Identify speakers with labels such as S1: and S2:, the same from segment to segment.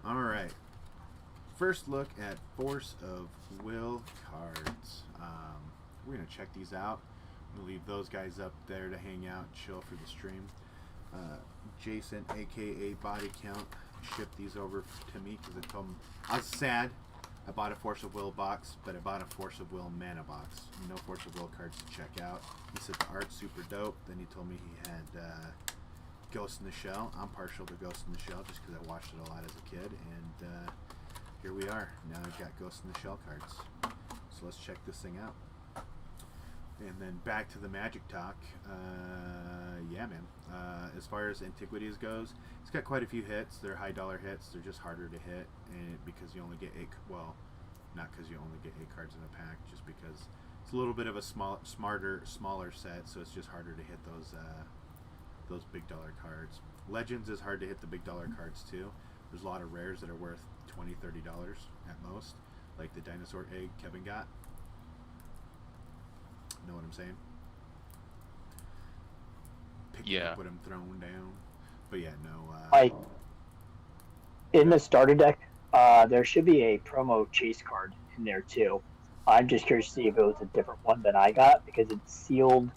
S1: Alright. First look at Force of Will cards. We're going to check these out. I'm going to leave those guys up there to hang out and chill for the stream. Jason, aka Body Count, shipped these over to me because I told him I was sad. I bought a Force of Will box, but I bought a Force of Will mana box. No Force of Will cards to check out. He said the art's super dope. Then he told me he had Ghost in the Shell. I'm partial to Ghost in the Shell just because I watched it a lot as a kid. And here we are. Now I've got Ghost in the Shell cards. So let's check this thing out. And then back to the Magic talk. Yeah, man. As far as Antiquities goes, it's got quite a few hits. They're high dollar hits. They're just harder to hit, and because you only get eight. Well, not because you only get 8 cards in a pack, just because it's a little bit of a smaller set. So it's just harder to hit those big dollar cards. Legends is hard to hit the big dollar cards too. There's a lot of rares that are worth $20-$30 at most, like the dinosaur egg Kevin got. Know what I'm saying? Pick it up with him thrown down. But yeah, no.
S2: Like in the starter deck, there should be a promo chase card in there too. I'm just curious to see if it was a different one than I got because it's sealed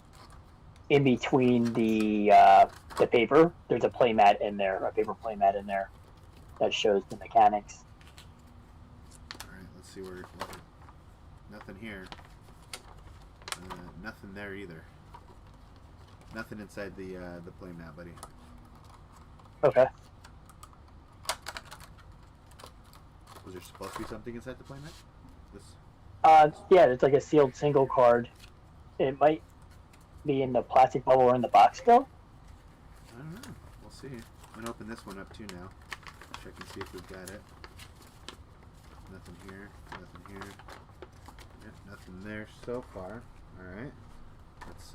S2: in between the paper. There's a playmat in there, a paper playmat in there that shows the mechanics.
S1: All right, let's see where. Nothing here. Nothing there either. Nothing inside the playmat, buddy.
S2: Okay.
S1: Was there supposed to be something inside the playmat? This.
S2: Yeah, it's like a sealed single card. It might be in the plastic bubble or in the box still.
S1: I don't know. We'll see. I'm gonna open this one up too now. Check and see if we've got it. Nothing here. Nothing here. Yep, nothing there so far. Alright. Let's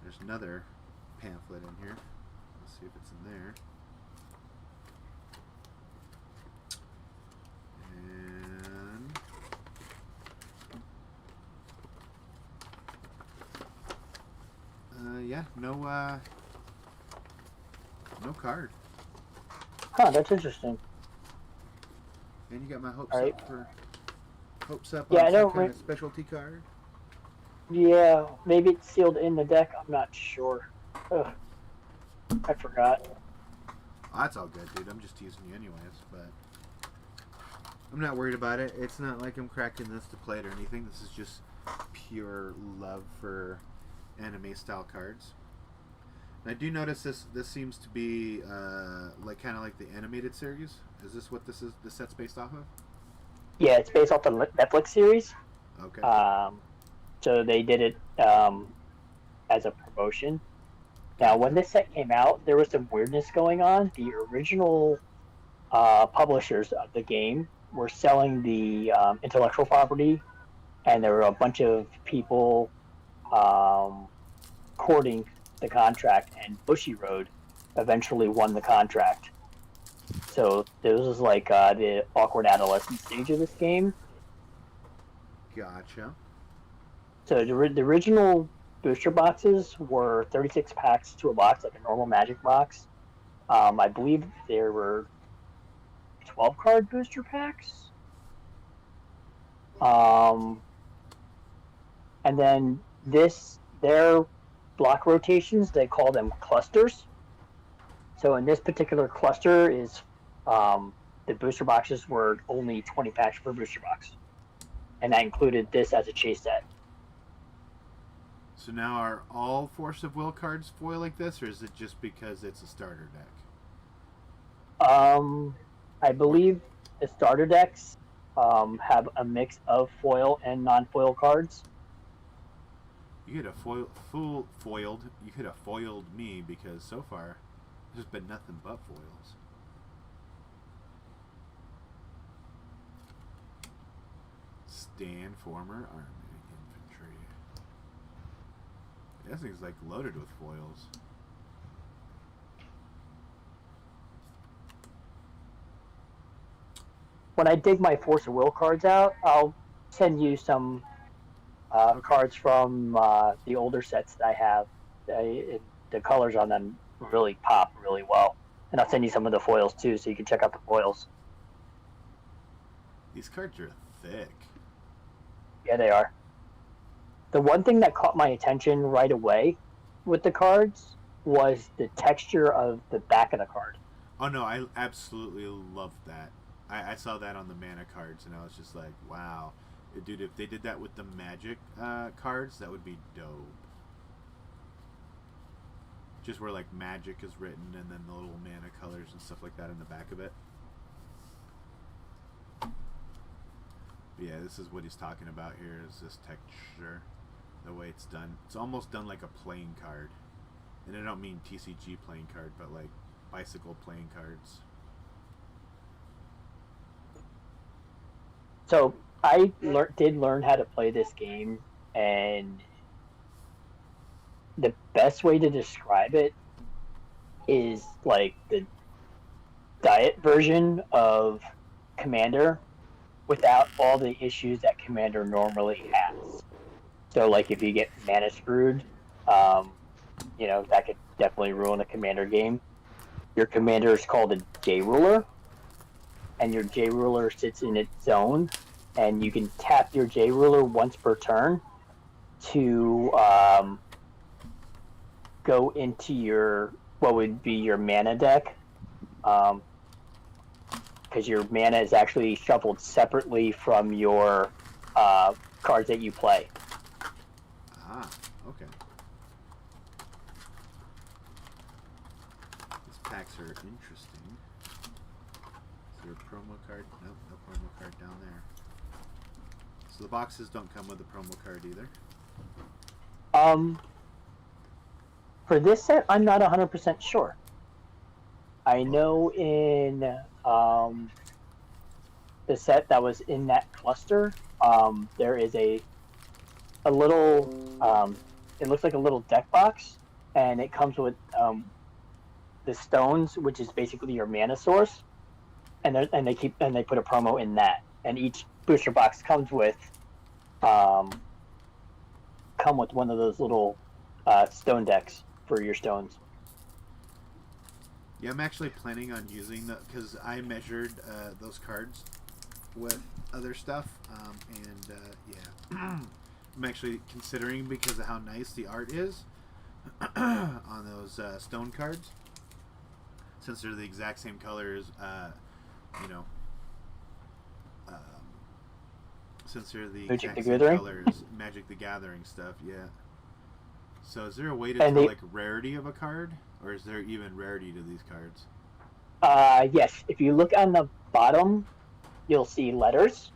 S1: there's another pamphlet in here. Let's see if it's in there. And yeah, no card.
S2: Huh, that's interesting.
S1: And you got my hopes
S2: right.
S1: up for hopes up
S2: yeah,
S1: on some kind of specialty card.
S2: Yeah, maybe it's sealed in the deck. I'm not sure. Ugh. I forgot.
S1: Oh, that's all good, dude. I'm just teasing you anyways, but I'm not worried about it. It's not like I'm cracking this to play it or anything. This is just pure love for anime style cards. And I do notice this seems to be like kind of like the animated series. Is this what this set's based off of?
S2: Yeah, it's based off the Netflix series.
S1: Okay.
S2: So they did it as a promotion. Now, when this set came out, there was some weirdness going on. The original publishers of the game were selling the intellectual property, and there were a bunch of people courting the contract, and Bushiroad eventually won the contract. So this was like the awkward adolescent stage of this game.
S1: Gotcha.
S2: So the original booster boxes were 36 packs to a box, like a normal Magic box. I believe there were 12 card booster packs. And then their block rotations, they call them clusters. So in this particular cluster is the booster boxes were only 20 packs per booster box. And that included this as a chase set.
S1: So now are all Force of Will cards foil like this, or is it just because it's a starter deck?
S2: I believe the starter decks have a mix of foil and non-foil cards.
S1: You could have foiled. You could have foiled me because so far there's been nothing but foils. Stand former army infantry. This thing's like loaded with foils.
S2: When I dig my Force of Will cards out, I'll send you some cards from the older sets that I have. The colors on them really pop really well. And I'll send you some of the foils too, so you can check out the foils.
S1: These cards are thick.
S2: Yeah, they are. The one thing that caught my attention right away with the cards was the texture of the back of the card.
S1: Oh no, I absolutely love that. I saw that on the mana cards, and I was just like, wow, dude, if they did that with the Magic cards, that would be dope. Just where like Magic is written, and then the little mana colors and stuff like that in the back of it. But yeah, this is what he's talking about here. Is this texture, the way it's done? It's almost done like a playing card, and I don't mean TCG playing card, but like bicycle playing cards.
S2: So I did learn how to play this game, and the best way to describe it is like the diet version of Commander without all the issues that Commander normally has. So, like, if you get mana screwed, that could definitely ruin a Commander game. Your Commander is called a J Ruler, and your J Ruler sits in its zone, and you can tap your J Ruler once per turn to go into your what would be your mana deck, because your mana is actually shuffled separately from your cards that you play.
S1: Ah, okay. These packs are interesting. Is there a promo card? Nope, no promo card down there. So the boxes don't come with a promo card either.
S2: For this set, I'm not 100% sure. I know in the set that was in that cluster, there is a little, it looks like a little deck box, and it comes with the stones, which is basically your mana source, and they put a promo in that, and each booster box comes with one of those little stone decks for your stones.
S1: Yeah, I'm actually planning on using the because I measured those cards with other stuff, and yeah, I'm actually considering because of how nice the art is on those stone cards. Since they're the exact same colors, since they're the exact same colors, Magic the Gathering stuff, yeah. So is there a way to tell like rarity of a card, or is there even rarity to these cards?
S2: Yes. If you look on the bottom, you'll see letters.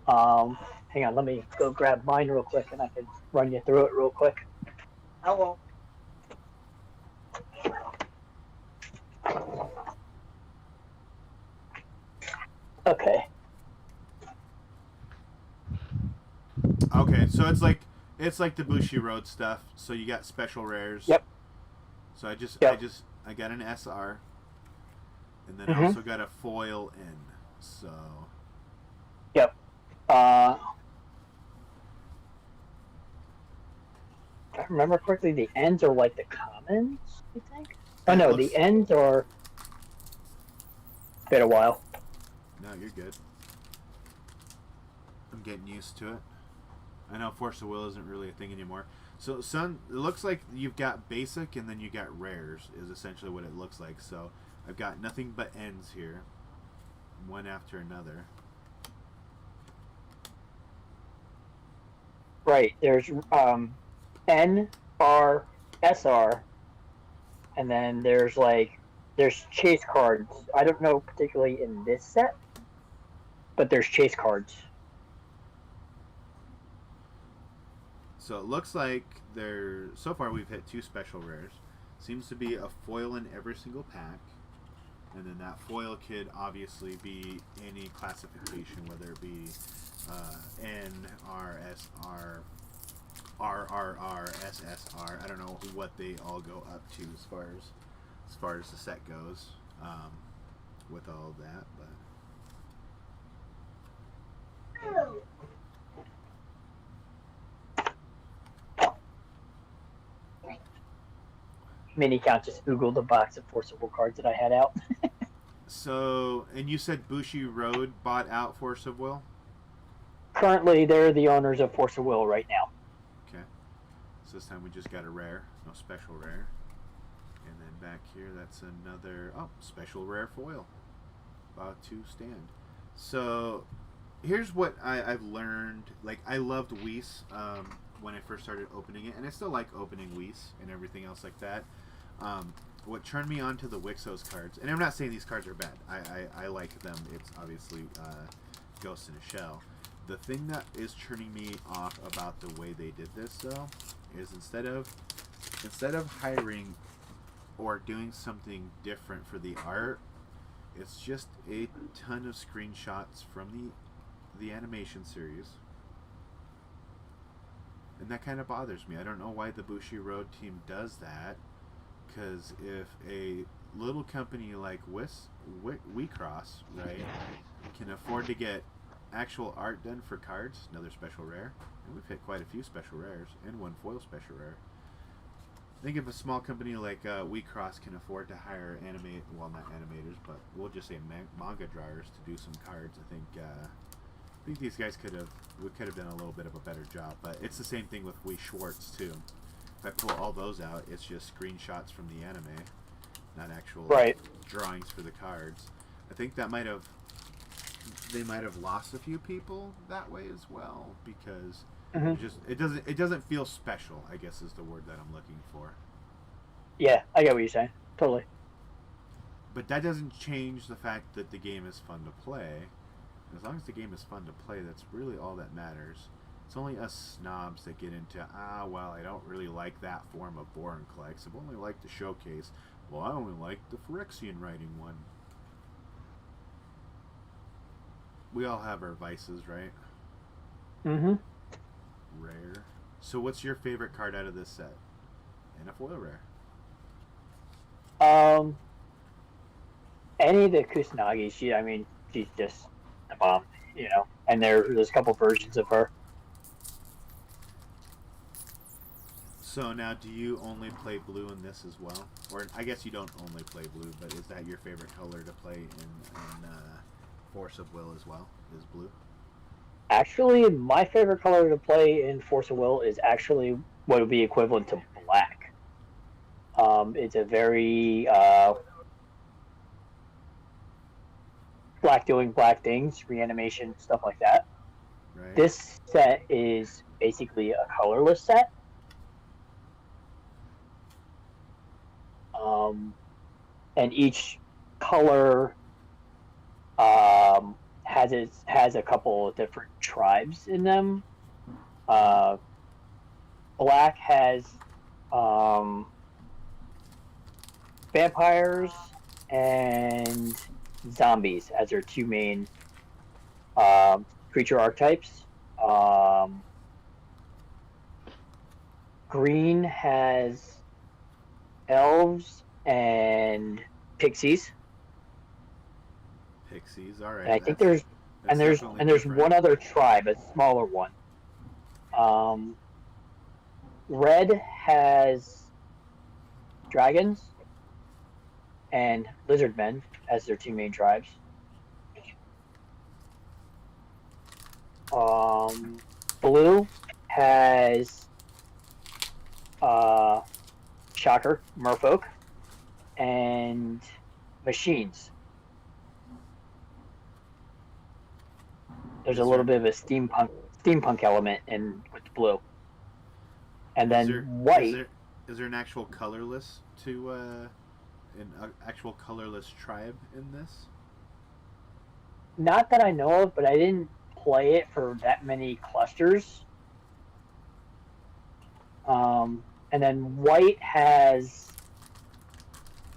S2: Hang on, let me go grab mine real quick, and I can run you through it real quick. Hello. Okay.
S1: Okay, so it's like the Bushiroad stuff. So you got special rares.
S2: Yep.
S1: So I got an SR, and then I also got a foil in. So.
S2: Yep. If I remember correctly, the ends are like the commons, I think. Oh no, the ends are. Been a while.
S1: No, you're good. I'm getting used to it. I know Force of Will isn't really a thing anymore. So, son, it looks like you've got basic and then you got rares, is essentially what it looks like. So, I've got nothing but ends here, one after another.
S2: Right. There's N, R, SR, and then there's chase cards. I don't know particularly in this set, but there's chase cards.
S1: So it looks like so far we've hit 2 special rares. Seems to be a foil in every single pack. And then that foil could obviously be any classification, whether it be N, R, S, R, RRR, SSR. I don't know what they all go up to as far as the set goes with all of that, but.
S2: mini account just Googled a box of Force of Will cards that I had out.
S1: So, and you said Bushi Road bought out Force of Will?
S2: Currently, they're the owners of Force of Will right now.
S1: Okay. So this time we just got a rare, no special rare. And then back here, that's another, special rare foil. About to stand. So, here's what I've learned. Like, I loved Whis when I first started opening it, and I still like opening Whis and everything else like that. What turned me on to the Wixos cards, and I'm not saying these cards are bad. I like them. It's obviously Ghost in a Shell. The thing that is turning me off about the way they did this, though, is instead of hiring or doing something different for the art, it's just a ton of screenshots from the animation series. And that kind of bothers me. I don't know why the Bushi Road team does that, because if a little company like WeCross, right, can afford to get actual art done for cards, another special rare, and we've hit quite a few special rares, and one foil special rare. I think if a small company like WeCross can afford to hire not animators, but we'll just say manga drawers to do some cards, I think these guys could have done a little bit of a better job. But it's the same thing with Schwartz too. If I pull all those out, it's just screenshots from the anime, not actual drawings for the cards. I think they might have lost a few people that way as well, because it doesn't feel special, I guess is the word that I'm looking for.
S2: Yeah, I get what you're saying. Totally.
S1: But that doesn't change the fact that the game is fun to play. As long as the game is fun to play, that's really all that matters. It's only us snobs that get into, I don't really like that form of Vorinclex. I've only liked the Showcase. Well, I only like the Phyrexian writing one. We all have our vices, right?
S2: Mm-hmm.
S1: Rare. So what's your favorite card out of this set? And a foil rare.
S2: Any of the Kusanagi, she's just a bomb, and there's a couple versions of her.
S1: So now, do you only play blue in this as well? Or I guess you don't only play blue, but is that your favorite color to play in Force of Will as well, is blue?
S2: Actually, my favorite color to play in Force of Will is actually what would be equivalent to black. It's a very black doing black things, reanimation, stuff like that.
S1: Right.
S2: This set is basically a colorless set. And each color has a couple of different tribes in them. Black has vampires and zombies as their two main creature archetypes. Green has elves and pixies.
S1: Pixies, all right.
S2: And I think there's one other tribe, a smaller one. Red has dragons and lizard men as their two main tribes. Blue has shocker, merfolk, and machines. There's a little bit of a steampunk element with the blue. And then white.
S1: Is there an actual colorless actual colorless tribe in this?
S2: Not that I know of, but I didn't play it for that many clusters. And then white has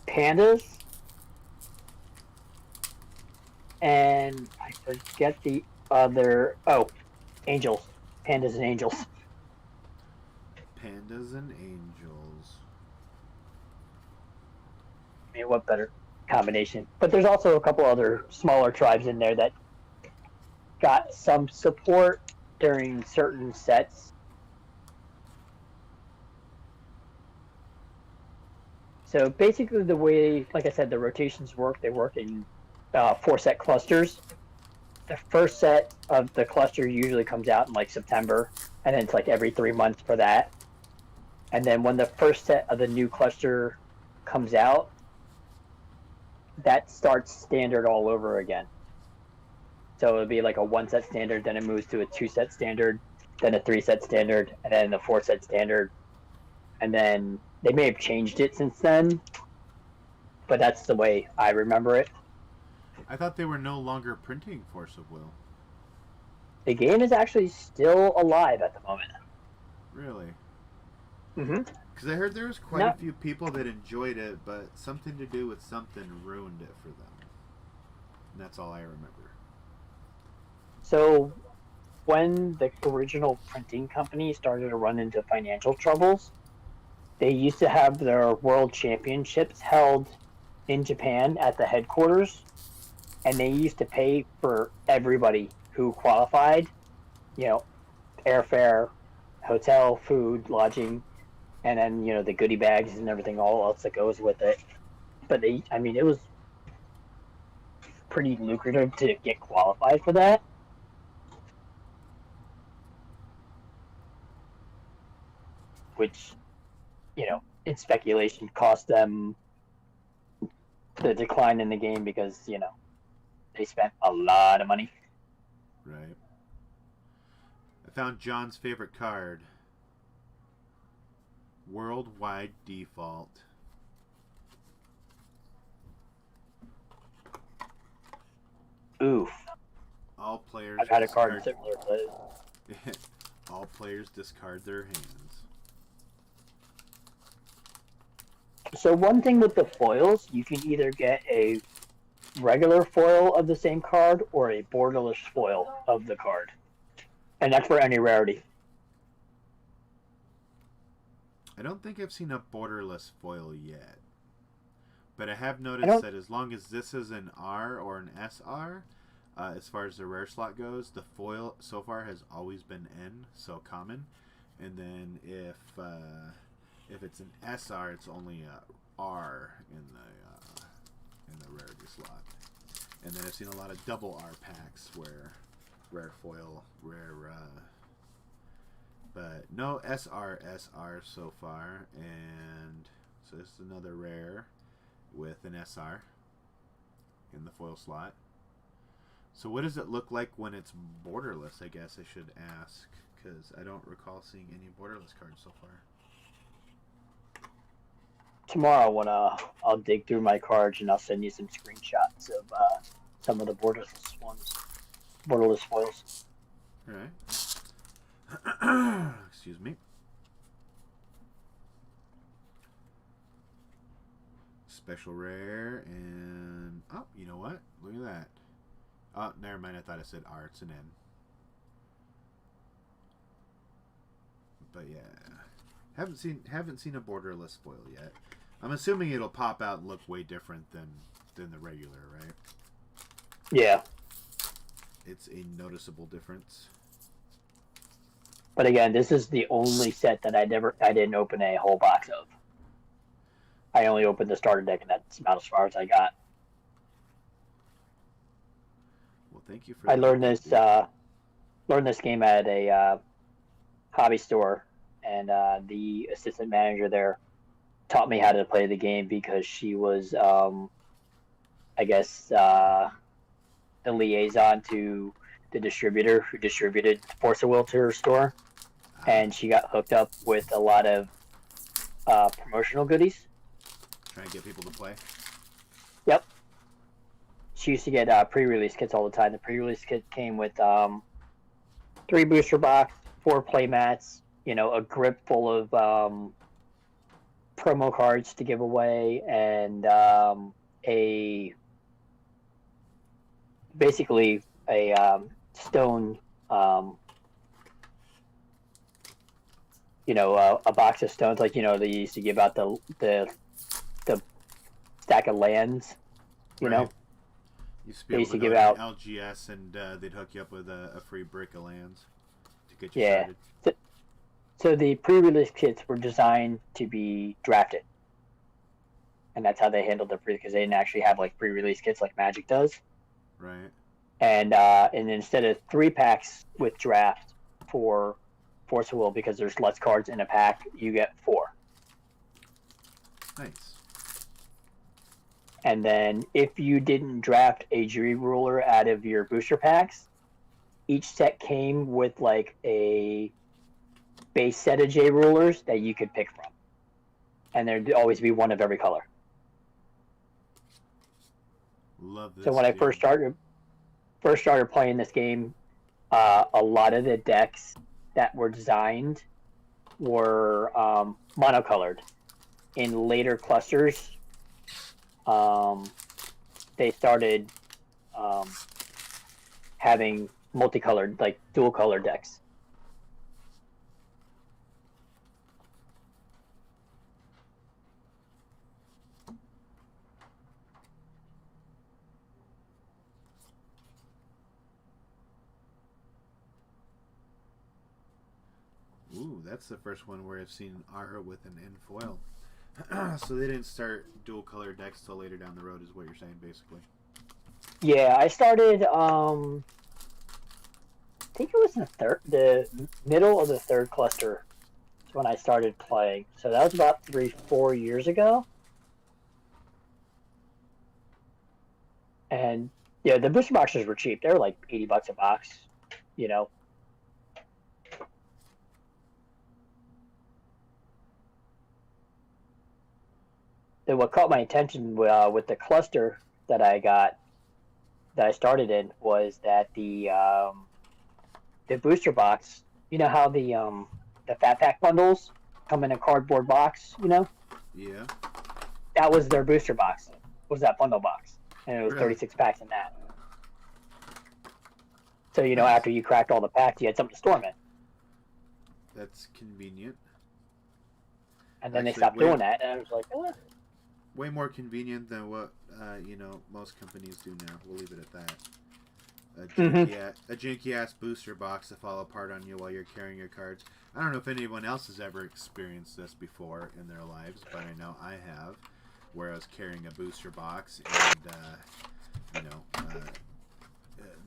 S2: pandas, and I forget the other. Angels, pandas and angels.
S1: Pandas and angels.
S2: I mean, what better combination? But there's also a couple other smaller tribes in there that got some support during certain sets. So basically, the way, like I said, the rotations work, they work in 4 set clusters. The first set of the cluster usually comes out in like September, and then it's like every 3 months for that. And then when the first set of the new cluster comes out, that starts standard all over again. So it'll be like a 1 set standard, then it moves to a 2 set standard, then a 3 set standard, and then a 4 set standard. And then they may have changed it since then, but that's the way I remember it.
S1: I thought they were no longer printing Force of Will.
S2: The game is actually still alive at the moment.
S1: Really?
S2: Mm-hmm.
S1: Because I heard there was quite a few people that enjoyed it, but something to do with something ruined it for them. And that's all I remember.
S2: So when the original printing company started to run into financial troubles, they used to have their world championships held in Japan at the headquarters, and they used to pay for everybody who qualified, airfare, hotel, food, lodging, and then, the goodie bags and everything all else that goes with it. But it was pretty lucrative to get qualified for that. Which, in speculation cost them the decline in the game because, they spent a lot of money.
S1: Right. I found John's favorite card. Worldwide Default.
S2: Oof.
S1: All players.
S2: I've had a card similar to
S1: this. All players discard their hands.
S2: So one thing with the foils, you can either get a regular foil of the same card or a borderless foil of the card. And that's for any rarity.
S1: I don't think I've seen a borderless foil yet. But I have noticed that as long as this is an R or an SR, as far as the rare slot goes, the foil so far has always been N, so common. And then if it's an SR, it's only a R in the rarity slot. And then I've seen a lot of double R packs where rare foil, but no SR so far. And so this is another rare with an SR in the foil slot. So what does it look like when it's borderless, I guess I should ask, because I don't recall seeing any borderless cards so far.
S2: Tomorrow when I'll dig through my cards and I'll send you some screenshots of some of the borderless ones. Borderless foils.
S1: Alright. Excuse me. Special rare, and oh, you know what? Look at that. Oh, never mind. I thought I said R. It's an N. But yeah, haven't seen a borderless foil yet. I'm assuming it'll pop out and look way different than the regular, right?
S2: Yeah.
S1: It's a noticeable difference.
S2: But again, this is the only set that I didn't open a whole box of. I only opened the starter deck, and that's about as far as I got.
S1: Well, thank you for.
S2: I learned this game at a hobby store, and the assistant manager there taught me how to play the game because she was, I guess, the liaison to the distributor who distributed Force of Will to her store, and she got hooked up with a lot of promotional goodies.
S1: Trying to get people to play.
S2: Yep. She used to get pre-release kits all the time. The pre-release kit came with 3 booster box, 4 play mats, a grip full of promo cards to give away, and basically a stone, a box of stones, like they used to give out the stack of lands,
S1: Right. You used to give out LGS, and they'd hook you up with a free brick of lands to get you started.
S2: So the pre-release kits were designed to be drafted. and that's how they handled the free, because they didn't actually have like pre-release kits like Magic does.
S1: Right.
S2: And instead of 3 packs with draft for Force of Will, because there's less cards in a pack, you get 4.
S1: Nice.
S2: And then if you didn't draft a jury ruler out of your booster packs, each set came with like a base set of J rulers that you could pick from, and there'd always be one of every color.
S1: Love this.
S2: So when I first started playing this game, a lot of the decks that were designed were monocolored. In later clusters, they started having multicolored, like dual color decks.
S1: Ooh, that's the first one where I've seen art with an end foil. So they didn't start dual color decks till later down the road, is what you're saying, basically.
S2: Yeah, I started. I think it was the middle of the third cluster is when I started playing. So that was about 4 years ago. And yeah, the booster boxes were cheap. They were like $80 a box, you know. And what caught my attention with the cluster that I started in, was that the booster box. You know how the Fat Pack bundles come in a cardboard box. You know,
S1: Yeah.
S2: that was their booster box. Was that bundle box, and it was
S1: Really?
S2: 36 packs in that. So you know, after you cracked all the packs, you had something to store them in.
S1: That's convenient.
S2: And then they
S1: Actually,
S2: stopped doing that, and I was like,
S1: way more convenient than what most companies do now. We'll leave it at that. A janky ass booster box to fall apart on you while you're carrying your cards. I don't know if anyone else has ever experienced this before in their lives, but I know I have, where I was carrying a booster box and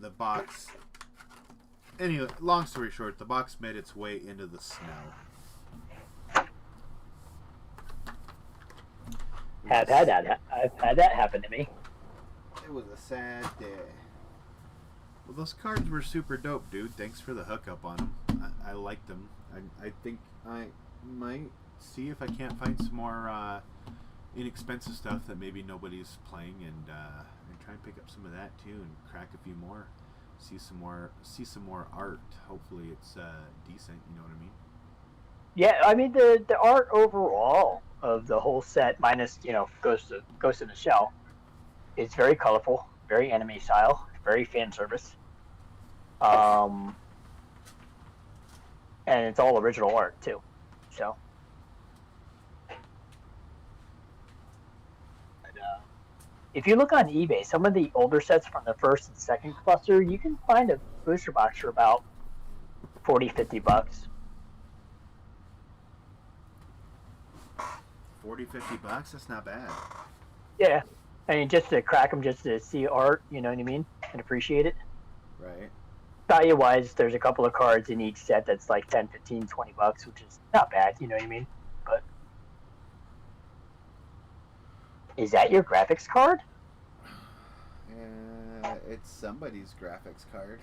S1: the box. Anyway, long story short, the box made its way into the snow.
S2: I've had that happen to me.
S1: It was a sad day. Well, those cards were super dope, dude. Thanks for the hookup on them. I liked them. I think I might see if I can't find some more inexpensive stuff that maybe nobody's playing, and try and pick up some of that too, and crack a few more. See some more art. Hopefully, it's decent. You know what I mean?
S2: Yeah, I mean the art overall of the whole set, minus Ghost in the Shell, is very colorful, very anime style, very fan service. And it's all original art too. So, if you look on eBay, some of the older sets from the first and second cluster, you can find a booster box for about $40-50.
S1: $40-50? That's not bad.
S2: Yeah, I mean, just to crack them, just to see art, you know what I mean, and appreciate it.
S1: Right.
S2: Value wise, there's a couple of cards in each set that's like 10, 15, $20, which is not bad, you know what I mean? But is that your graphics card?
S1: It's somebody's graphics card.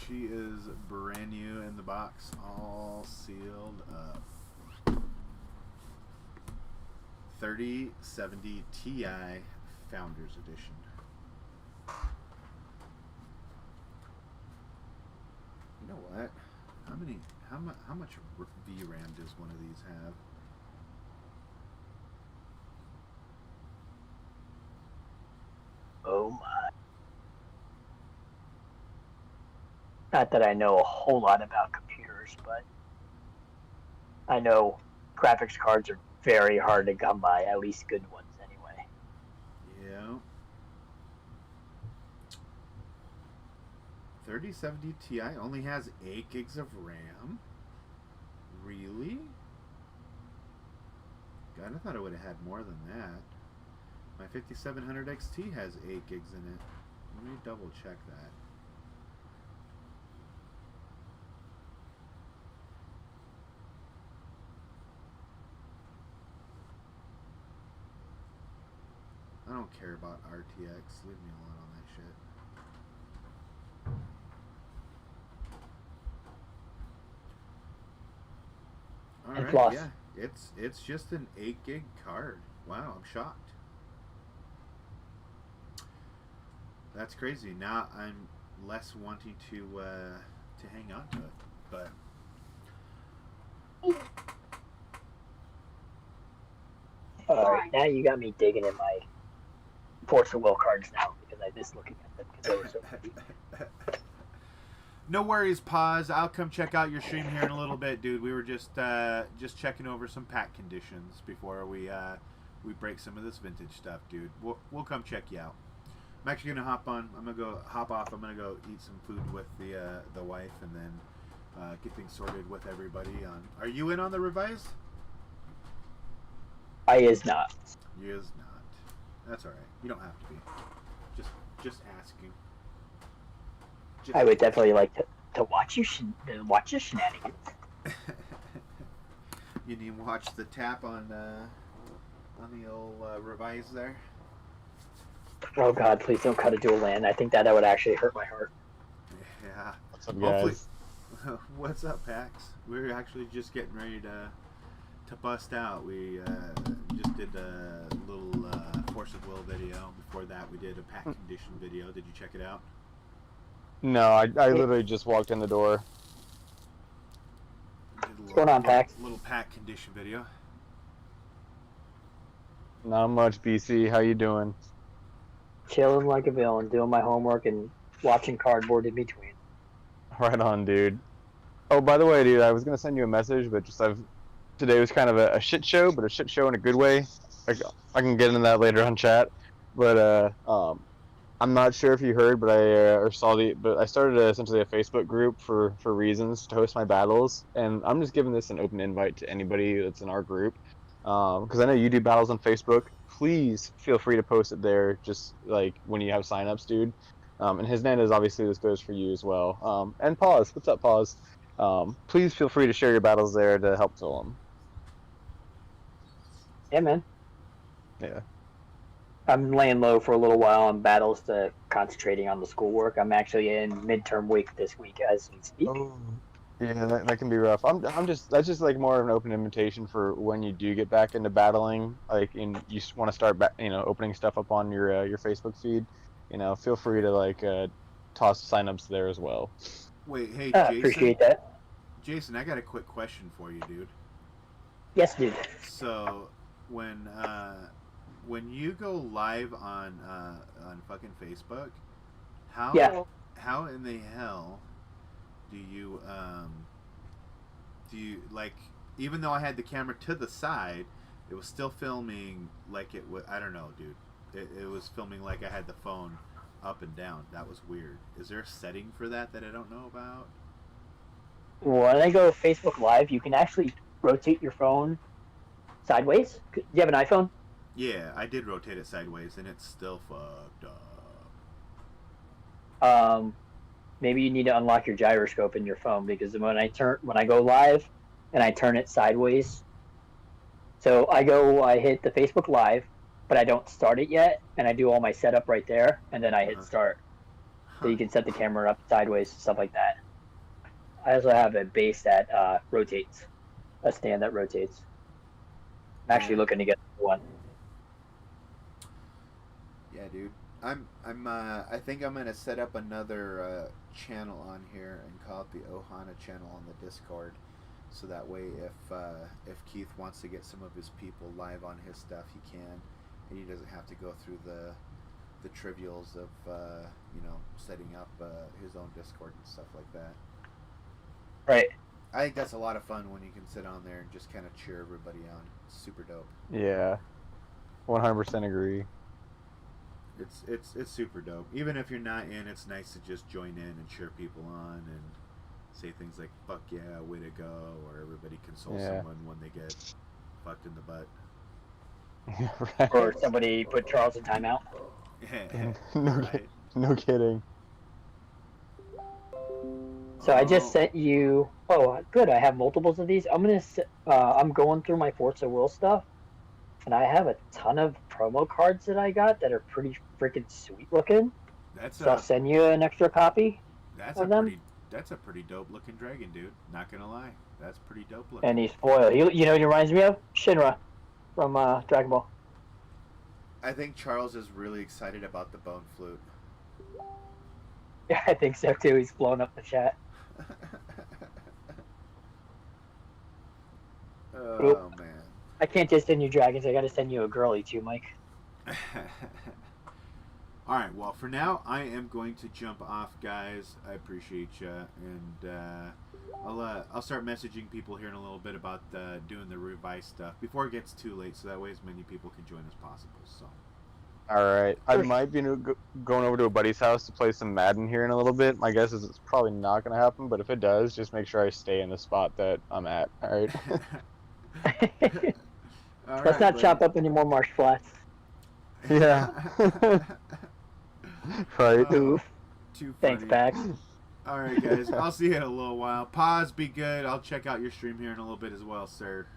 S1: She is brand new in the box, all sealed up. 3070 Ti Founders Edition. You know what? How much VRAM does one of these have?
S2: Oh my. Not that I know a whole lot about computers, but I know graphics cards are very hard to come by, at least good ones anyway.
S1: Yeah. 3070 Ti only has 8 gigs of RAM. Really? God, I thought it would have had more than that. My 5700 XT has 8 gigs in it. Let me double check that. I don't care about RTX. Leave me alone on that shit.
S2: And
S1: Alright,
S2: plus.
S1: yeah. It's just an 8 gig card. Wow, I'm shocked. That's crazy. Now I'm less wanting to hang on to it. But
S2: Alright, now you got me digging in my Force of Will cards now because I miss looking at them because they were so pretty.
S1: no worries, pause. I'll come check out your stream here in a little bit, dude. We were just checking over some pack conditions before we break some of this vintage stuff, dude. We'll come check you out. I'm actually gonna hop on. I'm gonna go hop off. I'm gonna go eat some food with the wife, and then get things sorted with everybody. On. Are you in on the revise?
S2: I is not.
S1: You is not. That's all right. You don't have to be. Just asking.
S2: I would definitely like to watch your shenanigans.
S1: You need to watch the tap on the old revise there.
S2: Oh God, please don't cut a dual land. I think that would actually hurt my heart.
S1: Yeah.
S3: What's up, guys?
S1: What's up, Pax? We're actually just getting ready to bust out. We just did a little Force of Will video. Before that, we did a pack condition video. Did you check it out?
S3: No, I literally just walked in the door.
S2: What's going on, Pax?
S1: Little pack condition video.
S3: Not much, BC. How you doing?
S2: Chilling like a villain, doing my homework and watching cardboard in between.
S3: Right on, dude. Oh, by the way, dude, I was gonna send you a message, but today was kind of a shit show, but a shit show in a good way. I can get into that later on chat. But I'm not sure if you heard, but I started essentially a Facebook group for reasons to host my battles, and I'm just giving this an open invite to anybody that's in our group, because I know you do battles on Facebook. Please feel free to post it there, just like when you have signups, dude. And his name is obviously this goes for you as well. And Pause, what's up, Pause? Please feel free to share your battles there to help fill them.
S2: Yeah, man.
S3: Yeah.
S2: I'm laying low for a little while on battles to concentrating on the schoolwork. I'm actually in midterm week this week as we speak.
S3: Oh. Yeah, that can be rough. That's just like more of an open invitation for when you do get back into battling, like you want to start opening stuff up on your Facebook feed. Feel free to toss signups there as well.
S1: Wait, hey, Jason.
S2: Appreciate that.
S1: Jason, I got a quick question for you, dude.
S2: Yes, dude.
S1: So when you go live on fucking Facebook, how in the hell do you like, even though I had the camera to the side, it was still filming like it was, I don't know, dude. It was filming like I had the phone up and down. That was weird. Is there a setting for that I don't know about?
S2: When I go Facebook Live, you can actually rotate your phone sideways. Do you have an iPhone?
S1: Yeah, I did rotate it sideways, and it's still fucked
S2: up. Maybe you need to unlock your gyroscope in your phone, because when I go live and I turn it sideways, so I hit the Facebook Live, but I don't start it yet, and I do all my setup right there, and then I hit start. So you can set the camera up sideways, stuff like that. I also have a base that rotates, a stand that rotates. I'm actually looking to get one.
S1: Yeah, dude. I think I'm gonna set up another channel on here and call it the Ohana channel on the Discord, so that way if Keith wants to get some of his people live on his stuff, he can, and he doesn't have to go through the trivials of setting up his own Discord and stuff like that.
S2: Right.
S1: I think that's a lot of fun when you can sit on there and just kind of cheer everybody on. It's super dope.
S3: Yeah, 100% agree.
S1: It's super dope. Even if you're not in, it's nice to just join in and cheer people on and say things like "fuck yeah, way to go," or everybody console
S3: Yeah.
S1: someone when they get fucked in the butt.
S3: Right.
S2: Or somebody put Charles in timeout.
S3: No,
S1: Right.
S3: no kidding.
S2: So I just
S1: Oh,
S2: sent you. Oh, good. I have multiples of these. I'm going through my Forza Will stuff, and I have a ton of promo cards that I got that are pretty freaking sweet looking.
S1: that's
S2: So I'll
S1: a
S2: send you an extra copy
S1: that's a
S2: of them.
S1: pretty dope looking dragon, dude. Not gonna lie, that's pretty dope looking.
S2: And he's foil. You know, he reminds me of Shinra from Dragon Ball.
S1: I think Charles is really excited about the bone flute.
S2: Yeah, I think so too. He's blowing up the chat.
S1: Oh man.
S2: I can't just send you dragons. I got to send you a girly too, Mike.
S1: All right. Well, for now, I am going to jump off, guys. I appreciate you, and I'll start messaging people here in a little bit about doing the revise stuff before it gets too late, so that way as many people can join as possible. So.
S3: All right. I
S2: Sure.
S3: might be going over to a buddy's house to play some Madden here in a little bit. My guess is it's probably not going to happen, but if it does, just make sure I stay in the spot that I'm at. All right.
S1: All
S2: Let's not chop up any more marsh flats.
S3: Yeah. Right.
S2: Oof.
S1: Too funny.
S2: Thanks, Pax.
S1: All right, guys. I'll see you in a little while. Pause. Be good. I'll check out your stream here in a little bit as well, sir.